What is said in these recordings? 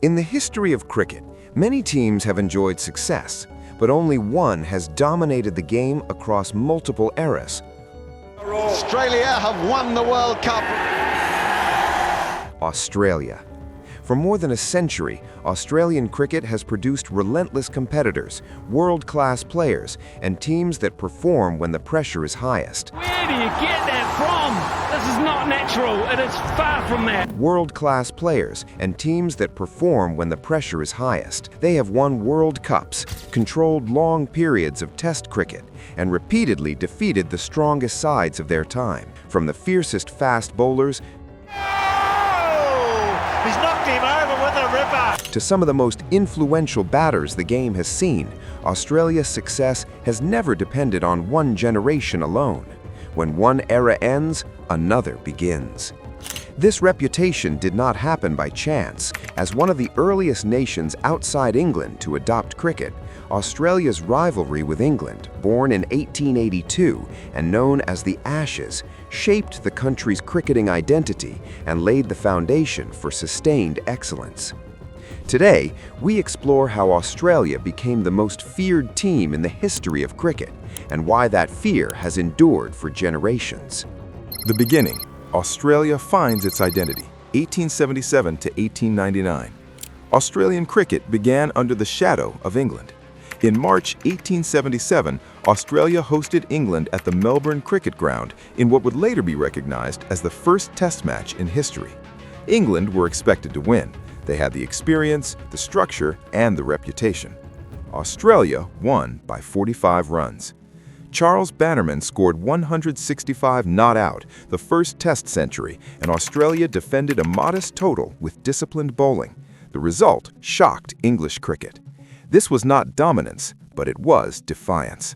In the history of cricket, many teams have enjoyed success, but only one has dominated the game across multiple eras. Australia have won the World Cup. Australia. For more than a century, Australian cricket has produced relentless competitors, world-class players, and teams that perform when the pressure is highest. Where do you get that from? This is not natural. It is far from that. World-class players and teams that perform when the pressure is highest. They have won World Cups, controlled long periods of Test cricket, and repeatedly defeated the strongest sides of their time. From the fiercest fast bowlers He's knocked him over with a ripper. to some of the most influential batters the game has seen, Australia's success has never depended on one generation alone. When one era ends, another begins. This reputation did not happen by chance. As one of the earliest nations outside England to adopt cricket, Australia's rivalry with England, born in 1882 and known as the Ashes, shaped the country's cricketing identity and laid the foundation for sustained excellence. Today, we explore how Australia became the most feared team in the history of cricket and why that fear has endured for generations. The beginning. Australia finds its identity, 1877 to 1899. Australian cricket began under the shadow of England. In March 1877, Australia hosted England at the Melbourne Cricket Ground in what would later be recognized as the first Test match in history. England were expected to win. They had the experience, the structure, and the reputation. Australia won by 45 runs. Charles Bannerman scored 165 not out, the first Test century, and Australia defended a modest total with disciplined bowling. The result shocked English cricket. This was not dominance, but it was defiance.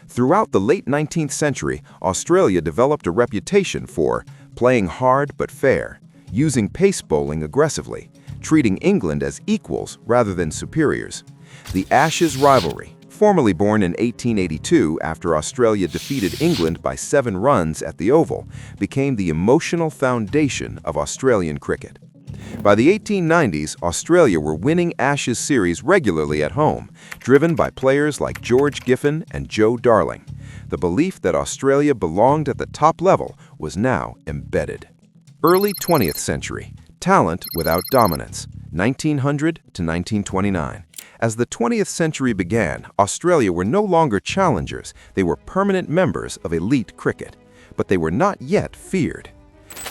Throughout the late 19th century, Australia developed a reputation for playing hard but fair, using pace bowling aggressively, treating England as equals rather than superiors. The Ashes rivalry, formally born in 1882 after Australia defeated England by 7 runs at the Oval, became the emotional foundation of Australian cricket. By the 1890s, Australia were winning Ashes series regularly at home, driven by players like George Giffen and Joe Darling. The belief that Australia belonged at the top level was now embedded. Early 20th century, talent without dominance, 1900 to 1929. As the 20th century began, Australia were no longer challengers, they were permanent members of elite cricket. But they were not yet feared.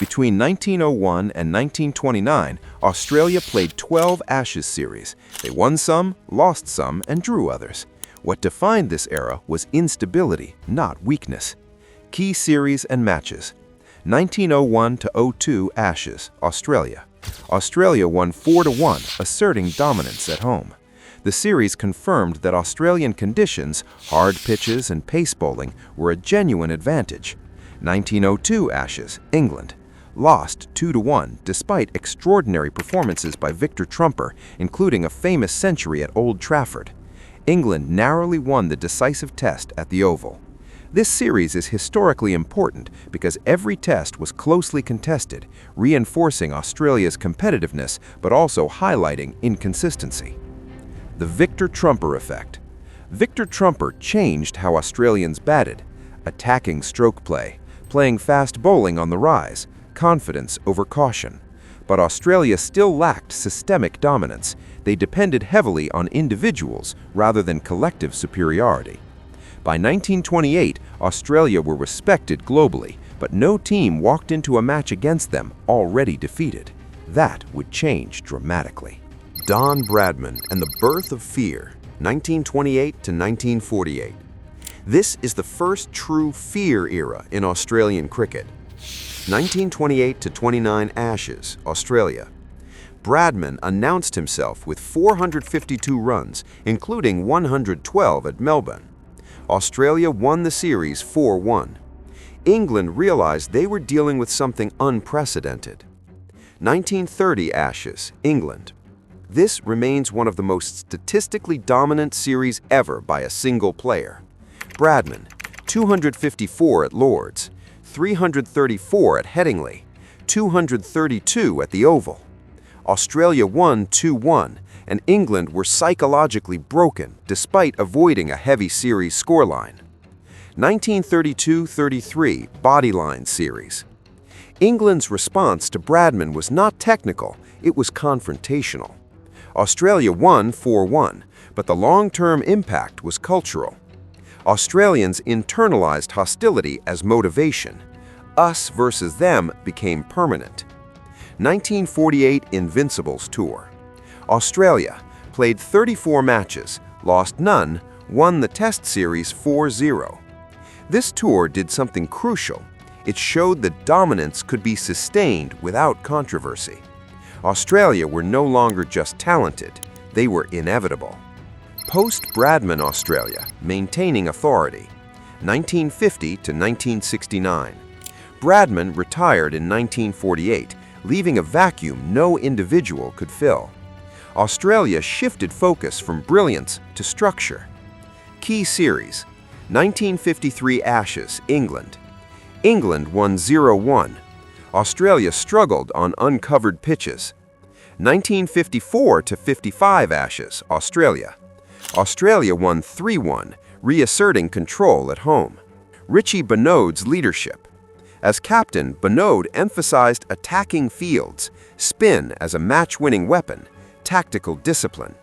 Between 1901 and 1929, Australia played 12 Ashes series. They won some, lost some, and drew others. What defined this era was instability, not weakness. Key series and matches. 1901 to 02 Ashes, Australia. Australia won 4-1, asserting dominance at home. The series confirmed that Australian conditions, hard pitches and pace bowling, were a genuine advantage. 1902 Ashes, England. Lost 2-1 despite extraordinary performances by Victor Trumper, including a famous century at Old Trafford. England narrowly won the decisive Test at the Oval. This series is historically important because every Test was closely contested, reinforcing Australia's competitiveness but also highlighting inconsistency. The Victor Trumper effect. Victor Trumper changed how Australians batted, attacking stroke play, playing fast bowling on the rise, confidence over caution. But Australia still lacked systemic dominance. They depended heavily on individuals rather than collective superiority. By 1928, Australia were respected globally, but no team walked into a match against them already defeated. That would change dramatically. Don Bradman and the Birth of Fear, 1928 to 1948. This is the first true fear era in Australian cricket. 1928 to 29 Ashes, Australia. Bradman announced himself with 452 runs, including 112 at Melbourne. Australia won the series 4-1. England realized they were dealing with something unprecedented. 1930 Ashes, England. This remains one of the most statistically dominant series ever by a single player. Bradman, 254 at Lord's, 334 at Headingley, 232 at the Oval. Australia won 2-1, and England were psychologically broken despite avoiding a heavy series scoreline. 1932-33 Bodyline Series. England's response to Bradman was not technical, it was confrontational. Australia won 4-1, but the long-term impact was cultural. Australians internalized hostility as motivation. Us versus them became permanent. 1948 Invincibles Tour. Australia played 34 matches, lost none, won the Test Series 4-0. This tour did something crucial. It showed that dominance could be sustained without controversy. Australia were no longer just talented, they were inevitable. Post-Bradman Australia, maintaining authority. 1950 to 1969. Bradman retired in 1948, leaving a vacuum no individual could fill. Australia shifted focus from brilliance to structure. Key series. 1953 Ashes, England. England won 0-1. Australia struggled on uncovered pitches. 1954-55 Ashes, Australia. Australia won 3-1, reasserting control at home. Richie Benaud's leadership. As captain, Benaud emphasized attacking fields, spin as a match-winning weapon, tactical discipline.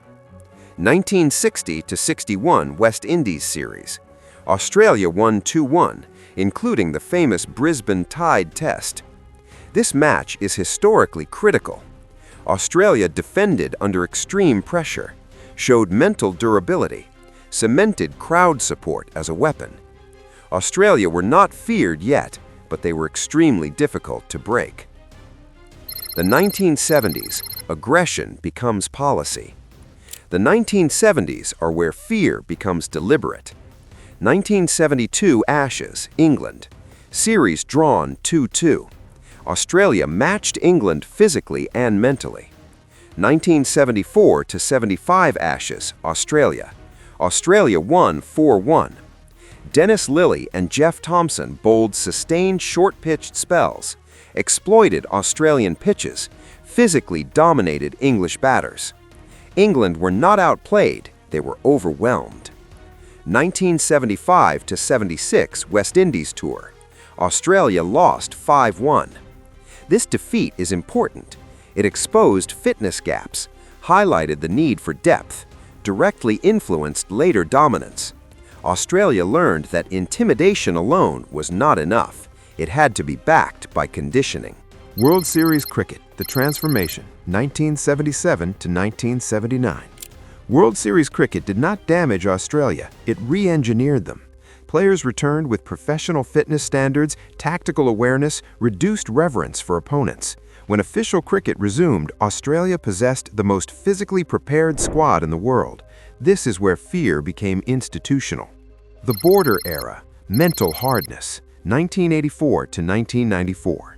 1960-61 West Indies Series. Australia won 2-1, including the famous Brisbane Tide Test. This match is historically critical. Australia defended under extreme pressure, showed mental durability, cemented crowd support as a weapon. Australia were not feared yet, but they were extremely difficult to break. The 1970s, aggression becomes policy. The 1970s are where fear becomes deliberate. 1972 Ashes, England. Series drawn 2-2. Australia matched England physically and mentally. 1974-75 Ashes, Australia. Australia won 4-1. Dennis Lillee and Jeff Thomson bowled sustained short-pitched spells, exploited Australian pitches, physically dominated English batters. England were not outplayed, they were overwhelmed. 1975-76 West Indies Tour. Australia lost 5-1. This defeat is important. It exposed fitness gaps, highlighted the need for depth, directly influenced later dominance. Australia learned that intimidation alone was not enough. It had to be backed by conditioning. World Series Cricket, the transformation, 1977-1979. World Series Cricket did not damage Australia, it re-engineered them. Players returned with professional fitness standards, tactical awareness, reduced reverence for opponents. When official cricket resumed, Australia possessed the most physically prepared squad in the world. This is where fear became institutional. The Border Era, mental hardness, 1984-1994.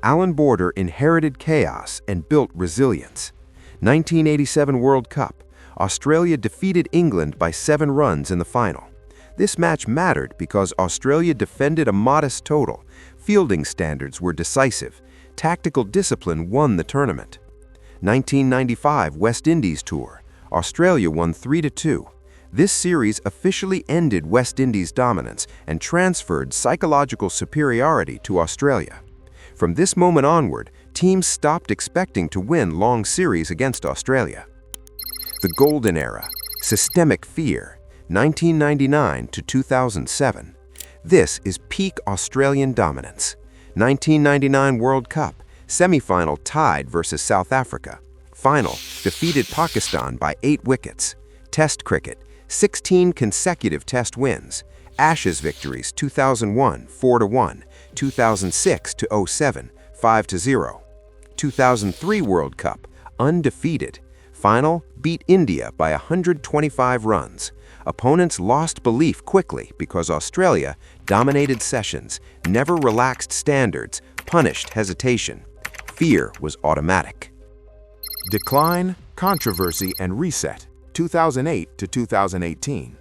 Alan Border inherited chaos and built resilience. 1987 World Cup. Australia defeated England by 7 runs in the final. This match mattered because Australia defended a modest total. Fielding standards were decisive. Tactical discipline won the tournament. 1995 West Indies Tour. Australia won 3-2. This series officially ended West Indies' dominance and transferred psychological superiority to Australia. From this moment onward, teams stopped expecting to win long series against Australia. The Golden Era, systemic fear, 1999-2007. This is peak Australian dominance. 1999 World Cup, semi-final tied versus South Africa. Final, defeated Pakistan by 8 wickets. Test cricket, 16 consecutive test wins. Ashes victories 2001, 4-1, 2006-07, 5-0. 2003 World Cup, undefeated. Final, beat India by 125 runs. Opponents lost belief quickly because Australia dominated sessions, never relaxed standards, punished hesitation. Fear was automatic. Decline, controversy, and reset, 2008-2018.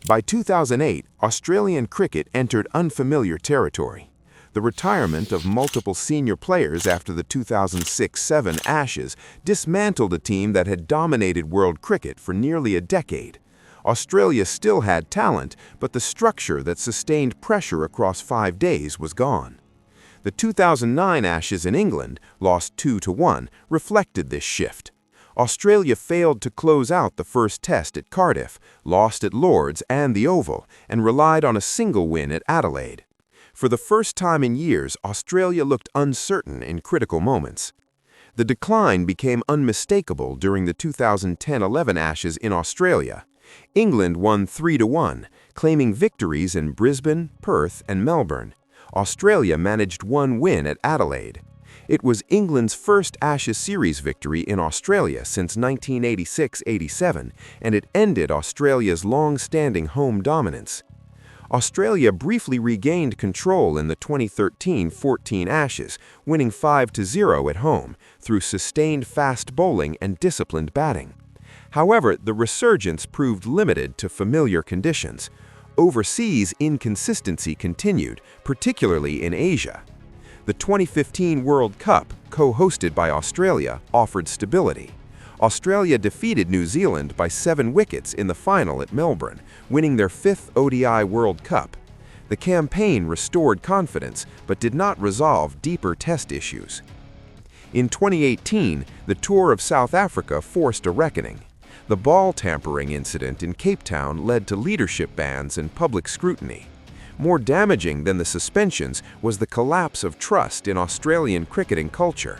By 2008, Australian cricket entered unfamiliar territory. The retirement of multiple senior players after the 2006-07 Ashes dismantled a team that had dominated world cricket for nearly a decade. Australia still had talent, but the structure that sustained pressure across 5 days was gone. The 2009 Ashes in England, lost 2-1, reflected this shift. Australia failed to close out the first test at Cardiff, lost at Lord's and the Oval, and relied on a single win at Adelaide. For the first time in years, Australia looked uncertain in critical moments. The decline became unmistakable during the 2010-11 Ashes in Australia. England won 3-1, claiming victories in Brisbane, Perth, and Melbourne. Australia managed one win at Adelaide. It was England's first Ashes series victory in Australia since 1986-87, and it ended Australia's long-standing home dominance. Australia briefly regained control in the 2013-14 Ashes, winning 5-0 at home through sustained fast bowling and disciplined batting. However, the resurgence proved limited to familiar conditions. Overseas inconsistency continued, particularly in Asia. The 2015 World Cup, co-hosted by Australia, offered stability. Australia defeated New Zealand by 7 wickets in the final at Melbourne, winning their 5th ODI World Cup. The campaign restored confidence, but did not resolve deeper test issues. In 2018, the tour of South Africa forced a reckoning. The ball tampering incident in Cape Town led to leadership bans and public scrutiny. More damaging than the suspensions was the collapse of trust in Australian cricketing culture.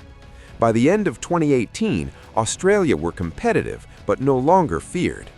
By the end of 2018, Australia were competitive but no longer feared.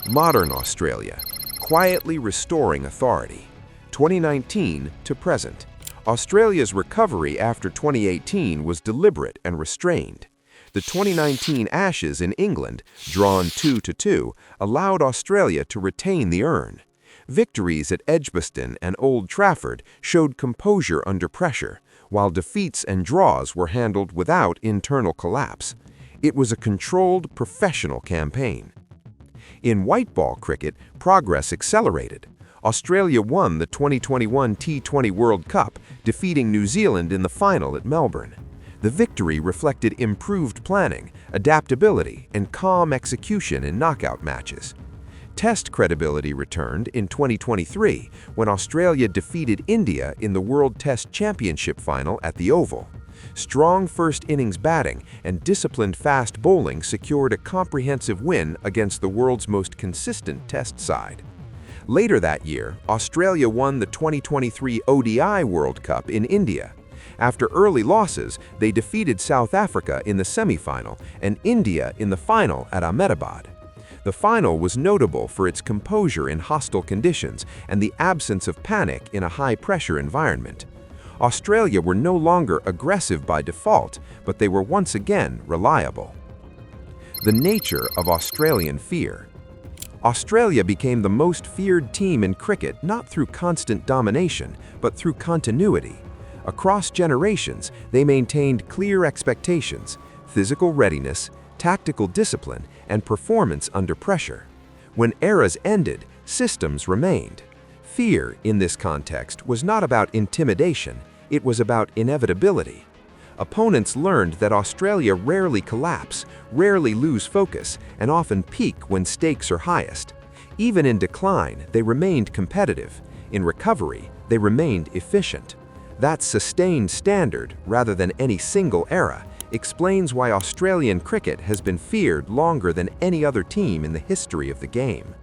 Modern Australia, quietly restoring authority. 2019 to present. Australia's recovery after 2018 was deliberate and restrained. The 2019 Ashes in England, drawn 2-2, allowed Australia to retain the urn. Victories at Edgbaston and Old Trafford showed composure under pressure, while defeats and draws were handled without internal collapse. It was a controlled, professional campaign. In white ball cricket, progress accelerated. Australia won the 2021 T20 World Cup, defeating New Zealand in the final at Melbourne. The victory reflected improved planning, adaptability, and calm execution in knockout matches. Test credibility returned in 2023 when Australia defeated India in the World Test Championship final at the Oval. Strong first innings batting and disciplined fast bowling secured a comprehensive win against the world's most consistent test side. Later that year, Australia won the 2023 ODI World Cup in India. After early losses, they defeated South Africa in the semi-final and India in the final at Ahmedabad. The final was notable for its composure in hostile conditions and the absence of panic in a high-pressure environment. Australia were no longer aggressive by default, but they were once again reliable. The nature of Australian fear. Australia became the most feared team in cricket not through constant domination, but through continuity. Across generations, they maintained clear expectations, physical readiness, tactical discipline, and performance under pressure. When eras ended, systems remained. Fear, in this context, was not about intimidation, it was about inevitability. Opponents learned that Australia rarely collapse, rarely lose focus, and often peak when stakes are highest. Even in decline, they remained competitive. In recovery, they remained efficient. That sustained standard, rather than any single era, explains why Australian cricket has been feared longer than any other team in the history of the game.